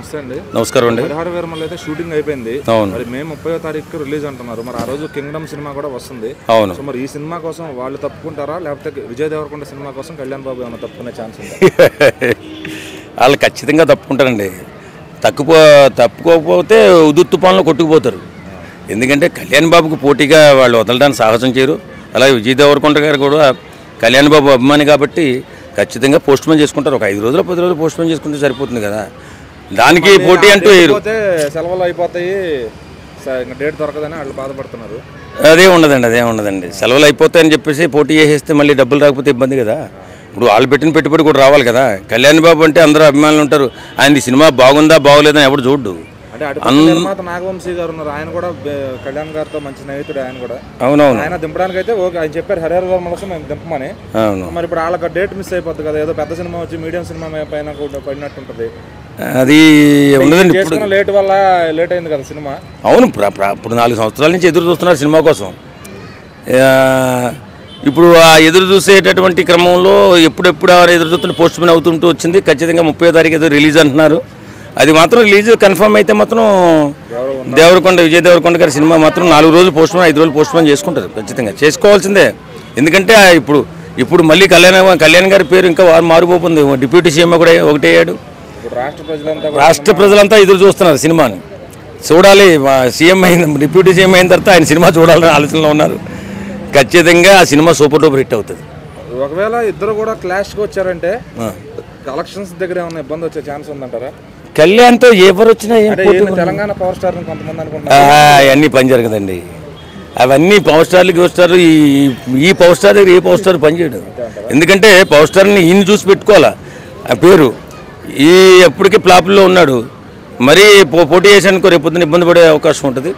నమస్తే అండి. నమస్కారం అండి. హరిహర వీరమల్లు అయితే షూటింగ్ అయిపోయింది. మరి మే 30వ తారీఖు రిలీజ్ అంటున్నారు. మరి ఆ రోజు కింగ్డమ్ సినిమా కూడా వస్తుంది. అవును. సో మరి ఈ సినిమా కోసం వాళ్ళు తప్పుకుంటారా, లేకపోతే విజయ్ దేవరకొండ సినిమా కోసం కళ్యాణ్ బాబు ఏమైనా తప్పుకునే ఛాన్స్ ఉందా? వాళ్ళు ఖచ్చితంగా తప్పుకుంటారండి. తప్పుకోకపోతే ఉదుత్తు పనులు కొట్టుకుపోతారు. ఎందుకంటే కళ్యాణ్ బాబుకు పోటీగా వాళ్ళు వదలడానికి సాహసం చేయరు. అలాగే విజయ్ దేవరకొండ గారు కూడా కళ్యాణ్ బాబు అభిమాని కాబట్టి ఖచ్చితంగా పోస్ట్ పోన్ చేసుకుంటారు. ఒక 5 రోజులు 10 రోజులు పోస్ట్ పోన్ చేసుకుంటే సరిపోతుంది కదా. దానికి పోటీ అంటూ సెలవులు అయిపోతాయి, డేట్ దొరకదని వాళ్ళు బాధపడుతున్నారు. అదే ఉండదండి. సెలవులు అయిపోతాయని చెప్పేసి పోటీ చేసేస్తే మళ్ళీ డబ్బులు రాకపోతే ఇబ్బంది కదా. ఇప్పుడు వాళ్ళు పెట్టిన పెట్టుబడి కూడా రావాలి కదా. కళ్యాణ్ బాబు అంటే అందరూ అభిమానులు ఉంటారు. ఆయన సినిమా బాగుందా బాగోలేదని ఎవడు చూడ్డు. నిర్మాత నాగవంశీ గారు ఉన్నారు, ఆయన కూడా కళ్యాణ్ గారితో మంచి స్నేహితుడు. ఆయన కూడా అవునవును ఆయన దింపడానికి అయితే ఓకే, ఆయన చెప్పారు హరిహర వీరమల్లు కోసం మేము దింపమని. మరి ఇప్పుడు వాళ్ళకి డేట్ మిస్ అయిపోతుంది కదా. ఏదో పెద్ద సినిమా వచ్చి మీడియం సినిమా పైన పడినట్టు ఉంటుంది. అది ఉండదండి. ఇప్పుడు లేట్ వల్ల లేట్ అయింది కదా సినిమా. అవును, ఇప్పుడు 4 సంవత్సరాల నుంచి ఎదురు చూస్తున్నారు సినిమా కోసం. ఇప్పుడు ఆ ఎదురు చూసేటటువంటి క్రమంలో ఎప్పుడెప్పుడు ఎదురు చూస్తున్న పోస్ట్ పోన్ అవుతుంటూ వచ్చింది. ఖచ్చితంగా 30వ తారీఖు ఏదో రిలీజ్ అంటున్నారు. అది మాత్రం రిలీజ్ కన్ఫర్మ్ అయితే మాత్రం విజయ్ దేవరకొండ గారి సినిమా మాత్రం 4 రోజులు పోస్ట్ పోన్ 5 రోజులు పోస్ట్ పోన్ చేసుకుంటారు. ఖచ్చితంగా చేసుకోవాల్సిందే. ఎందుకంటే ఇప్పుడు మళ్ళీ కళ్యాణ్ గారి పేరు ఇంకా మారిపోతుంది. డిప్యూటీ సీఎం కూడా ఒకటే అయ్యాడు. రాష్ట్ర ప్రజలంతా ఎదురు చూస్తున్నారు సినిమాని. చూడాలి, సీఎం అయిన డిప్యూటీ సీఎం అయిన తర్వాత ఆయన సినిమా చూడాలని ఆలోచనలో ఉన్నారు. ఖచ్చితంగా ఆ సినిమా సూపర్ డూపర్ హిట్ అవుతుంది. ఒకవేళ ఇద్దరు కూడా క్లాష్కి వచ్చారంటే కలెక్షన్స్ దగ్గర ఏమైనా ఇబ్బంది వచ్చే ఛాన్స్ ఉందంటారా? కళ్యాణ్తో ఎవరు వచ్చినా తెలంగాణ పవర్ స్టార్ కొంతమంది అనుకుంటారు. అవన్నీ పని జరగదండి. అవన్నీ పవర్ స్టార్లు పవర్ స్టార్ ఈ పవర్ స్టార్ దగ్గర ఏ పవర్ స్టార్ పనిచేయడు. ఎందుకంటే పవర్ స్టార్ని ఈయన చూసి పెట్టుకోవాలా. ఆ పేరు ఎప్పటికీ ఫ్లాప్లో ఉన్నాడు. మరీ పోటీ చేసానుకో రేపు పొద్దున ఇబ్బంది పడే అవకాశం ఉంటుంది.